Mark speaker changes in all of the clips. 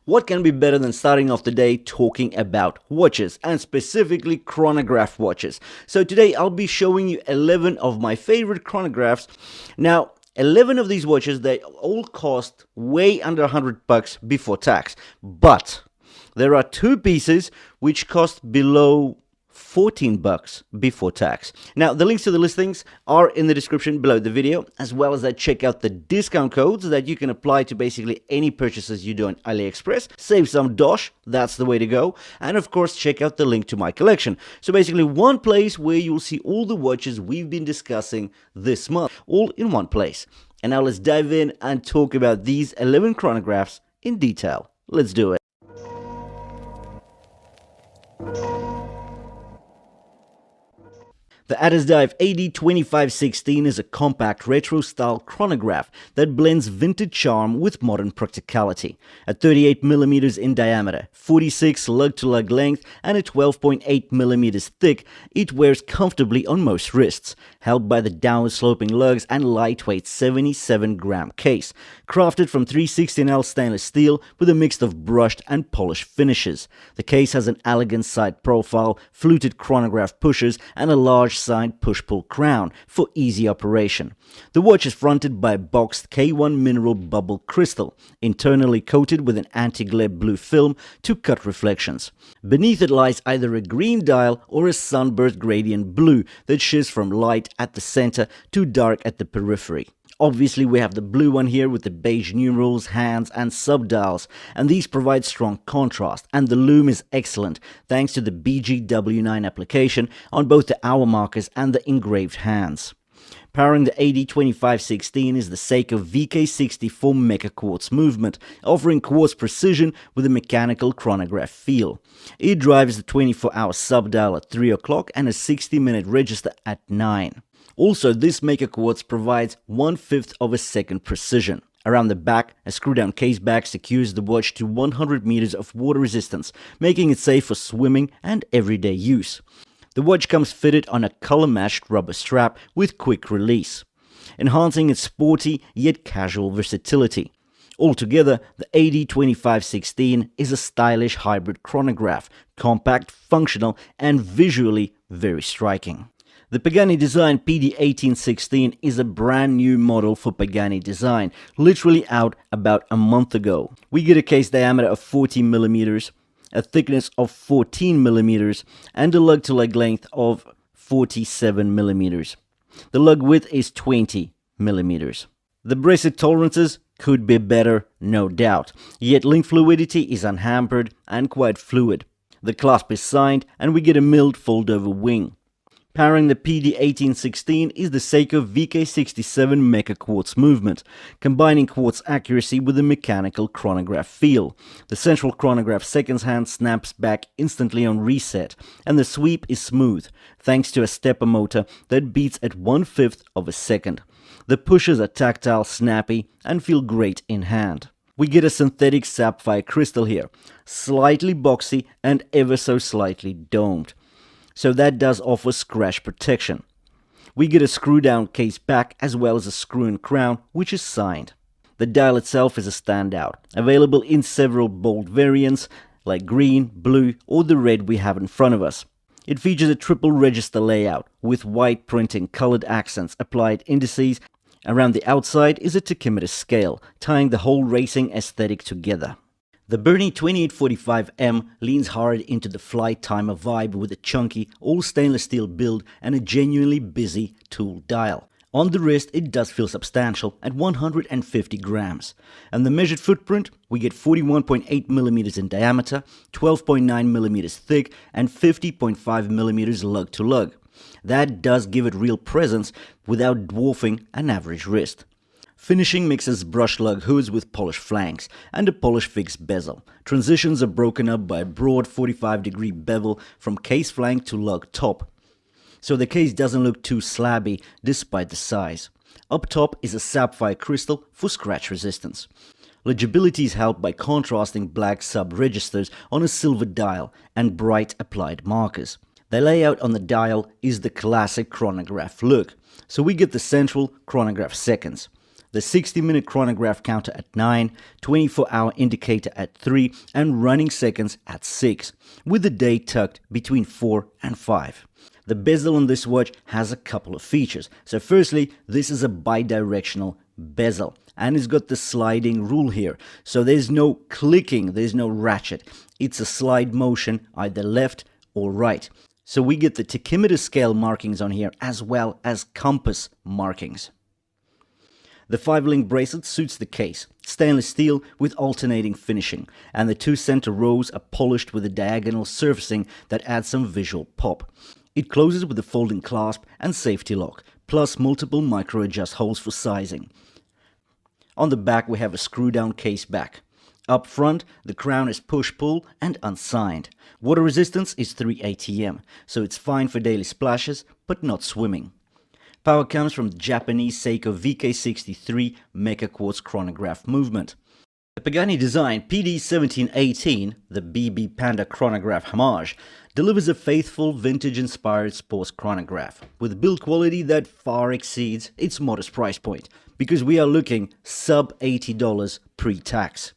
Speaker 1: what can be better than starting off the day talking about watches, and specifically chronograph watches. So today I'll be showing you 11 of my favorite chronographs. Now, 11 of these watches, they all cost way under $100 before tax, but there are two pieces which cost below $14 before tax. Now, the links to the listings are in the description below the video, as well as check out the discount codes that you can apply to basically any purchases you do on AliExpress. Save some dosh, that's the way to go. And of course, check out the link to my collection. So basically one place where you'll see all the watches we've been discussing this month, all in one place. And now let's dive in and talk about these 11 chronographs in detail. Let's do it. The Addiesdive AD2095 is a compact retro-style chronograph that blends vintage charm with modern practicality. At 38mm in diameter, 46 lug-to-lug length, and a 12.8mm thick, it wears comfortably on most wrists, helped by the downward-sloping lugs and lightweight 77-gram case, crafted from 316L stainless steel with a mix of brushed and polished finishes. The case has an elegant side profile, fluted chronograph pushers, and a large side push-pull crown for easy operation. The watch is fronted by a boxed K1 mineral bubble crystal, internally coated with an anti-glare blue film to cut reflections. Beneath it lies either a green dial or a sunburst gradient blue that shifts from light at the center to dark at the periphery. Obviously, we have the blue one here with the beige numerals, hands, and subdials, and these provide strong contrast, and the lume is excellent thanks to the BGW9 application on both the hour markers and the engraved hands. Powering the AD2516 is the Seiko VK64 Mecha Quartz movement, offering quartz precision with a mechanical chronograph feel. It drives the 24-hour subdial at 3 o'clock and a 60-minute register at 9. Also, this Mecha Quartz provides 1/5 of a second precision. Around the back, a screw-down case back secures the watch to 100 meters of water resistance, making it safe for swimming and everyday use. The watch comes fitted on a color-matched rubber strap with quick release, enhancing its sporty yet casual versatility. Altogether, the AD2516 is a stylish hybrid chronograph, compact, functional, and visually very striking. The Pagani design PD1816 is a brand new model for Pagani design, literally out about a month ago. We get a case diameter of 40mm, a thickness of 14mm, and a lug-to-lug length of 47mm. The lug width is 20mm. The bracelet tolerances could be better, no doubt, yet link fluidity is unhampered and quite fluid. The clasp is signed, and we get a milled fold-over wing. Powering the PD1816 is the Seiko VK67 Mecha Quartz movement, combining quartz accuracy with a mechanical chronograph feel. The central chronograph seconds hand snaps back instantly on reset, and the sweep is smooth, thanks to a stepper motor that beats at 1/5 of a second. The pushers are tactile, snappy, and feel great in hand. We get a synthetic sapphire crystal here, slightly boxy and ever so slightly domed, so that does offer scratch protection. We get a screw-down case back as well as a screw-in crown, which is signed. The dial itself is a standout, available in several bold variants like green, blue, or the red we have in front of us. It features a triple register layout with white printing, colored accents, applied indices. Around the outside is a tachymeter scale, tying the whole racing aesthetic together. The Berny 2845M leans hard into the flight timer vibe with a chunky, all stainless steel build and a genuinely busy tool dial. On the wrist, it does feel substantial at 150 grams. And the measured footprint, we get 41.8mm in diameter, 12.9mm thick, and 50.5mm lug to lug. That does give it real presence without dwarfing an average wrist. Finishing mixes brushed lug hoods with polished flanks and a polished fixed bezel. Transitions are broken up by a broad 45-degree bevel from case flank to lug top, so the case doesn't look too slabby despite the size. Up top is a sapphire crystal for scratch resistance. Legibility is helped by contrasting black sub-registers on a silver dial and bright applied markers. The layout on the dial is the classic chronograph look, so we get the central chronograph seconds. The 60-minute chronograph counter at 9, 24-hour indicator at 3, and running seconds at 6, with the day tucked between 4 and 5. The bezel on this watch has a couple of features. So firstly, this is a bidirectional bezel, and it's got the sliding rule here. So there's no clicking, there's no ratchet. It's a slide motion, either left or right. So we get the tachymeter scale markings on here as well as compass markings. The 5-link bracelet suits the case, stainless steel with alternating finishing, and the 2 center rows are polished with a diagonal surfacing that adds some visual pop. It closes with a folding clasp and safety lock, plus multiple micro-adjust holes for sizing. On the back we have a screw-down case back. Up front, the crown is push-pull and unsigned. Water resistance is 3 ATM, so it's fine for daily splashes, but not swimming. Power comes from the Japanese Seiko VK63 Mecha Quartz chronograph movement. The Pagani design PD1718, the BB Panda chronograph Homage, delivers a faithful vintage-inspired sports chronograph with build quality that far exceeds its modest price point, because we are looking sub $80 pre-tax.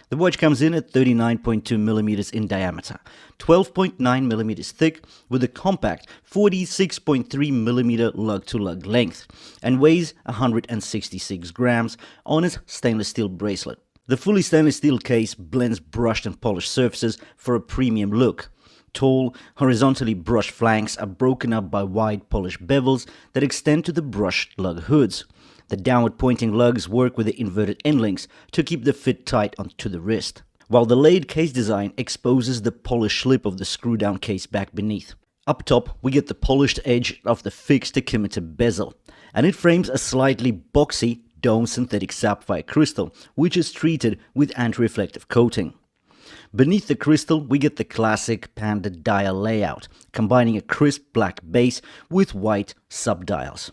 Speaker 1: The watch comes in at 39.2mm in diameter, 12.9mm thick, with a compact 46.3mm lug-to-lug length, and weighs 166 grams on its stainless steel bracelet. The fully stainless steel case blends brushed and polished surfaces for a premium look. Tall, horizontally brushed flanks are broken up by wide polished bevels that extend to the brushed lug hoods. The downward pointing lugs work with the inverted end links to keep the fit tight onto the wrist, while the laid case design exposes the polished slip of the screw-down case back beneath. Up top, we get the polished edge of the fixed tachymeter bezel, and it frames a slightly boxy dome synthetic sapphire crystal, which is treated with anti-reflective coating. Beneath the crystal, we get the classic Panda dial layout, combining a crisp black base with white subdials.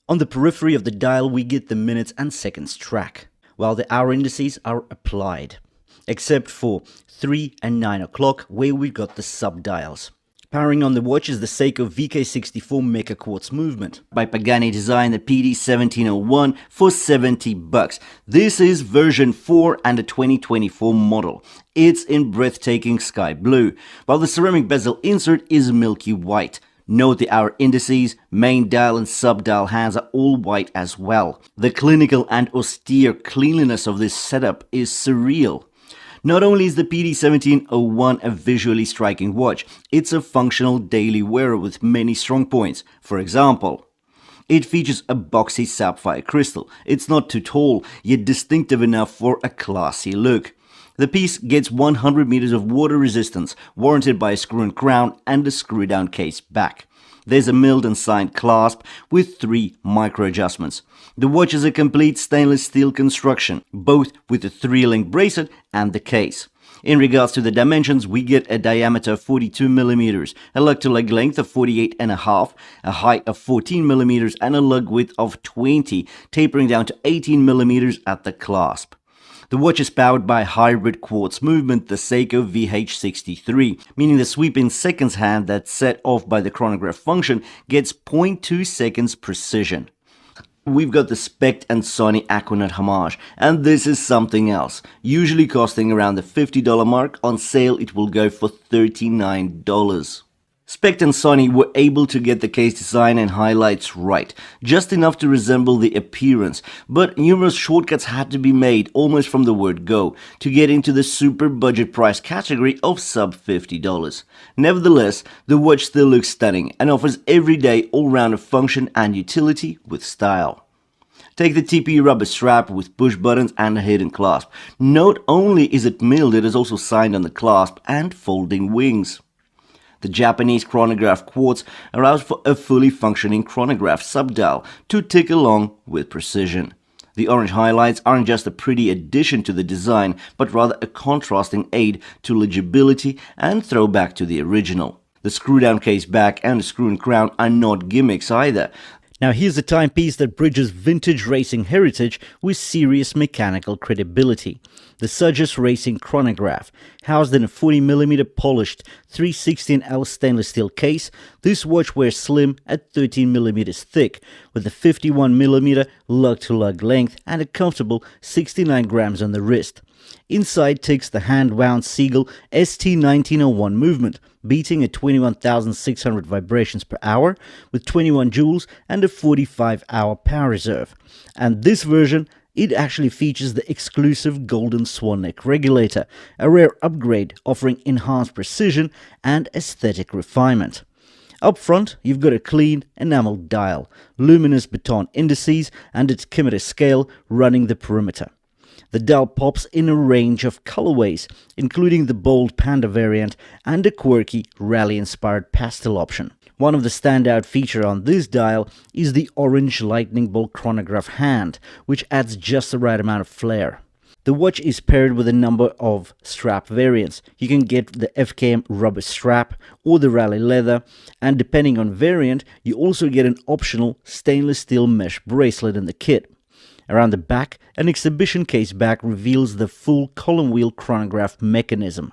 Speaker 1: On the periphery of the dial, we get the minutes and seconds track, while the hour indices are applied, except for 3 and 9 o'clock, where we've got the subdials. Powering on the watch is the Seiko VK64 Mecha Quartz movement by Pagani design, the PD1701 for $70. This is version 4 and a 2024 model. It's in breathtaking sky blue, while the ceramic bezel insert is milky white. Note the hour indices, main dial and sub-dial hands are all white as well. The clinical and austere cleanliness of this setup is surreal. Not only is the PD1701 a visually striking watch, it's a functional daily wearer with many strong points. For example, it features a boxy sapphire crystal. It's not too tall, yet distinctive enough for a classy look. The piece gets 100 meters of water resistance, warranted by a screw and crown and a screw-down case back. There's a milled and signed clasp with 3 micro adjustments. The watch is a complete stainless steel construction, both with the 3-link bracelet and the case. In regards to the dimensions, we get a diameter of 42mm, a lug-to-lug length of 48.5, a height of 14mm, and a lug width of 20, tapering down to 18mm at the clasp. The watch is powered by a hybrid quartz movement, the Seiko VH63, meaning the sweep-in seconds hand that's set off by the chronograph function gets 0.2 seconds precision. We've got the Specht&Sohne Aquanaut Homage, and this is something else. Usually costing around the $50 mark, on sale it will go for $39. Specht&Sohne were able to get the case design and highlights right, just enough to resemble the appearance, but numerous shortcuts had to be made almost from the word go to get into the super budget price category of sub $50. Nevertheless, the watch still looks stunning and offers everyday all-round function and utility with style. Take the TPU rubber strap with push buttons and a hidden clasp. Not only is it milled, it is also signed on the clasp and folding wings. The Japanese chronograph Quartz allows for a fully functioning chronograph subdial to tick along with precision. The orange highlights aren't just a pretty addition to the design, but rather a contrasting aid to legibility and throwback to the original. The screw-down case back and the screw and crown are not gimmicks either. Now here's a timepiece that bridges vintage racing heritage with serious mechanical credibility. The Sugess Racing Chronograph. Housed in a 40mm polished 316L stainless steel case, this watch wears slim at 13mm thick, with a 51mm lug-to-lug length and a comfortable 69 grams on the wrist. Inside ticks the hand-wound Seagull ST1901 movement, beating at 21,600 vibrations per hour with 21 joules and a 45-hour power reserve. And this version, it actually features the exclusive golden swan neck regulator, a rare upgrade offering enhanced precision and aesthetic refinement. Up front, you've got a clean enameled dial, luminous baton indices and its tachymeter scale running the perimeter. The dial pops in a range of colorways, including the bold Panda variant and a quirky rally-inspired pastel option. One of the standout features on this dial is the orange lightning bolt chronograph hand, which adds just the right amount of flair. The watch is paired with a number of strap variants. You can get the FKM rubber strap or the rally leather, and depending on variant, you also get an optional stainless steel mesh bracelet in the kit. Around the back, an exhibition case back reveals the full column wheel chronograph mechanism.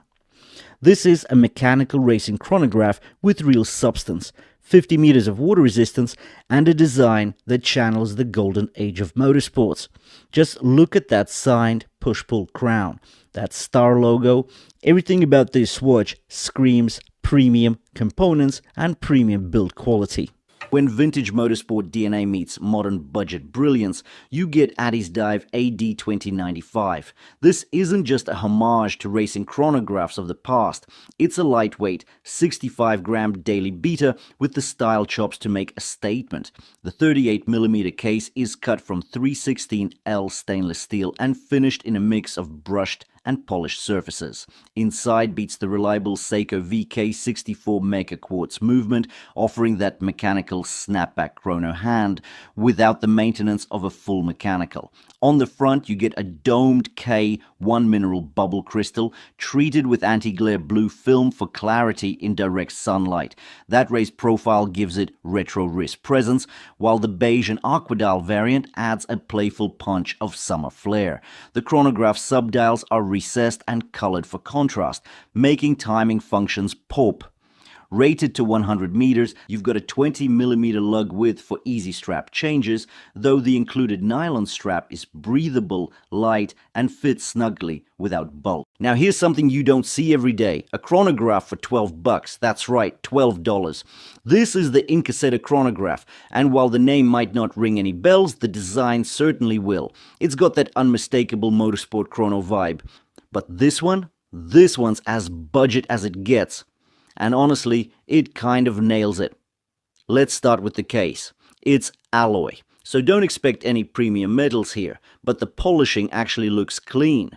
Speaker 1: This is a mechanical racing chronograph with real substance, 50 meters of water resistance, and a design that channels the golden age of motorsports. Just look at that signed push-pull crown, that star logo. Everything about this watch screams premium components and premium build quality. When vintage motorsport DNA meets modern budget brilliance, you get Addiesdive AD2095. This isn't just a homage to racing chronographs of the past. It's a lightweight, 65-gram daily beater with the style chops to make a statement. The 38mm case is cut from 316L stainless steel and finished in a mix of brushed and polished surfaces. Inside beats the reliable Seiko VK64 Mega Quartz movement, offering that mechanical snapback chrono hand without the maintenance of a full mechanical. On the front, you get a domed K 1 mineral bubble crystal treated with anti-glare blue film for clarity in direct sunlight. That raised profile gives it retro wrist presence, while the beige and aquadial variant adds a playful punch of summer flair. The chronograph subdials are recessed and colored for contrast, making timing functions pop. Rated to 100 meters, you've got a 20mm lug width for easy strap changes, though the included nylon strap is breathable, light, and fits snugly without bulk. Now here's something you don't see every day, a chronograph for $12. That's right, $12. This is the Incasa chronograph, and while the name might not ring any bells, the design certainly will. It's got that unmistakable motorsport chrono vibe. But this one's as budget as it gets. And honestly, it kind of nails it. Let's start with the case. It's alloy, so don't expect any premium metals here, but the polishing actually looks clean.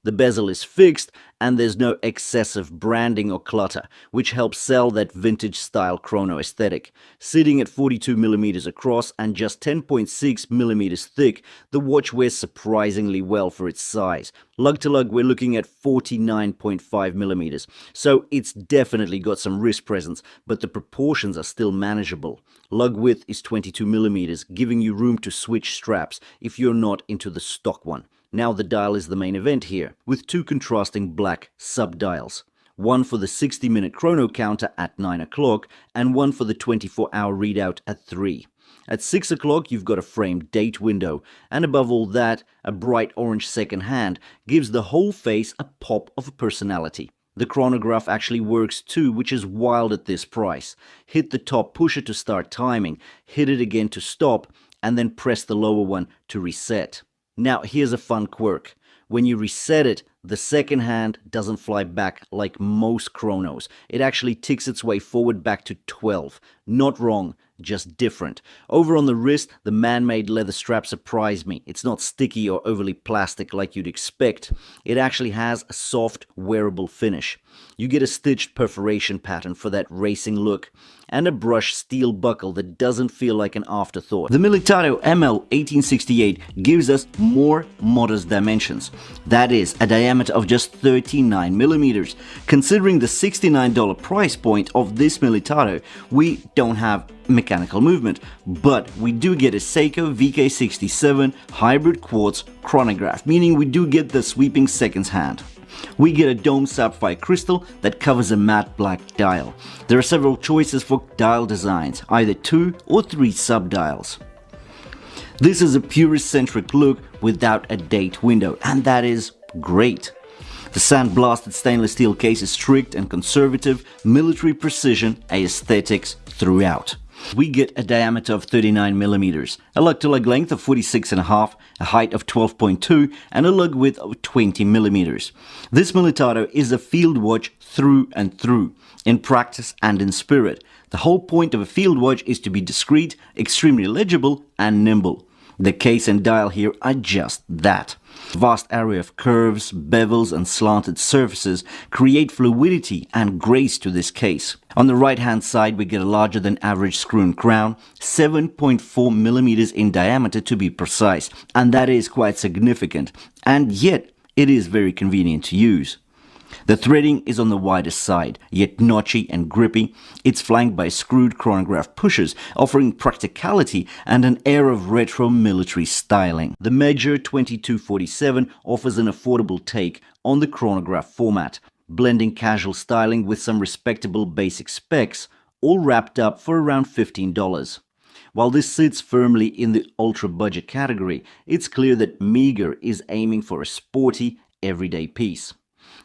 Speaker 1: The bezel is fixed and there's no excessive branding or clutter, which helps sell that vintage style chrono aesthetic. Sitting at 42mm across and just 10.6mm thick, the watch wears surprisingly well for its size. Lug to lug, we're looking at 49.5mm, so it's definitely got some wrist presence, but the proportions are still manageable. Lug width is 22mm, giving you room to switch straps if you're not into the stock one. Now the dial is the main event here, with two contrasting black sub-dials. One for the 60-minute chrono counter at 9 o'clock and one for the 24-hour readout at 3. At 6 o'clock you've got a framed date window, and above all that, a bright orange second hand gives the whole face a pop of personality. The chronograph actually works too, which is wild at this price. Hit the top pusher to start timing, hit it again to stop, and then press the lower one to reset. Now, here's a fun quirk. When you reset it, the second hand doesn't fly back like most chronos. It actually ticks its way forward back to 12. Not wrong, just different. Over on the wrist, the man-made leather strap surprised me. It's not sticky or overly plastic like you'd expect. It actually has a soft, wearable finish. You get a stitched perforation pattern for that racing look. and a brushed steel buckle that doesn't feel like an afterthought. The Militado ML1868 gives us more modest dimensions. That is, a diameter of just 39 millimeters. Considering the $69 price point of this Militado, we don't have mechanical movement, but we do get a Seiko VK67 hybrid quartz chronograph, meaning we do get the sweeping seconds hand. We get a domed sapphire crystal that covers a matte black dial. There are several choices for dial designs, either 2 or 3 sub-dials. This is a purist-centric look without a date window, and that is great. The sandblasted stainless steel case is strict and conservative, military precision, aesthetics throughout. We get a diameter of 39 millimeters, a lug-to-lug length of 46.5, a height of 12.2, and a lug width of 20 millimeters. This Militado is a field watch through and through, in practice and in spirit. The whole point of a field watch is to be discreet, extremely legible, and nimble. The case and dial here are just that. Vast array of curves, bevels, and slanted surfaces create fluidity and grace to this case. On the right hand side we get a larger than average screw and crown, 7.4 millimeters in diameter to be precise, and that is quite significant, and yet it is very convenient to use. The threading is on the widest side, yet notchy and grippy. It's flanked by screwed chronograph pushers, offering practicality and an air of retro military styling. The Megir 2247 offers an affordable take on the chronograph format, blending casual styling with some respectable basic specs, all wrapped up for around $15. While this sits firmly in the ultra-budget category, it's clear that Megir is aiming for a sporty, everyday piece.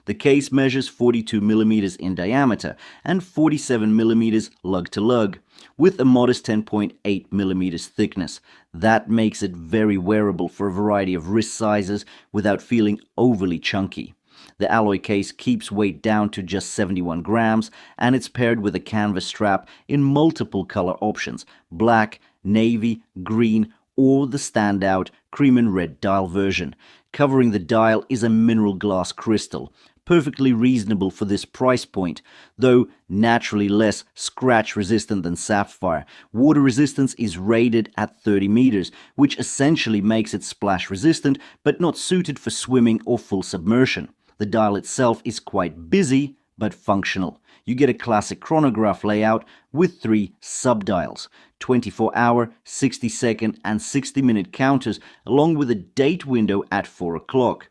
Speaker 1: The case measures 42 millimeters in diameter and 47 millimeters lug-to-lug, with a modest 10.8 millimeters thickness. That makes it very wearable for a variety of wrist sizes without feeling overly chunky. The alloy case keeps weight down to just 71 grams, and it's paired with a canvas strap in multiple color options: black, navy, green, or the standout cream and red dial version. Covering the dial is a mineral glass crystal, perfectly reasonable for this price point, though naturally less scratch resistant than sapphire. Water resistance is rated at 30 meters, which essentially makes it splash resistant but not suited for swimming or full submersion. The dial itself is quite busy but functional. You get a classic chronograph layout with 3 sub-dials, 24-hour, 60-second and 60-minute counters, along with a date window at 4 o'clock.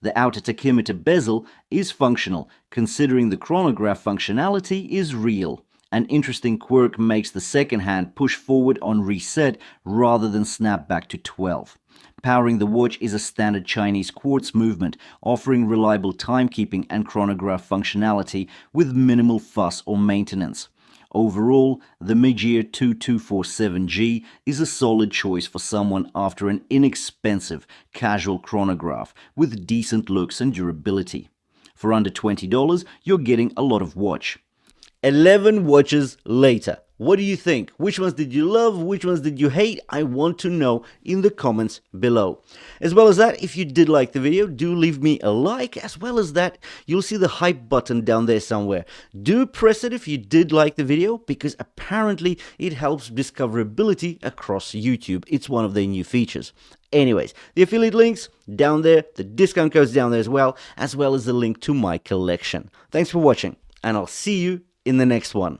Speaker 1: The outer tachymeter bezel is functional, considering the chronograph functionality is real. An interesting quirk makes the second hand push forward on reset rather than snap back to 12. Powering the watch is a standard Chinese quartz movement, offering reliable timekeeping and chronograph functionality with minimal fuss or maintenance. Overall, the Megir 2247G is a solid choice for someone after an inexpensive, casual chronograph with decent looks and durability. For under $20, you're getting a lot of watch. 11 watches later. What do you think? Which ones did you love? Which ones did you hate? I want to know in the comments below. As well as that, if you did like the video, do leave me a like. As well as that, you'll see the hype button down there somewhere. Do press it if you did like the video, because apparently it helps discoverability across YouTube. It's one of their new features. Anyways, the affiliate links down there, the discount codes down there as well as the link to my collection. Thanks for watching, and I'll see you in the next one.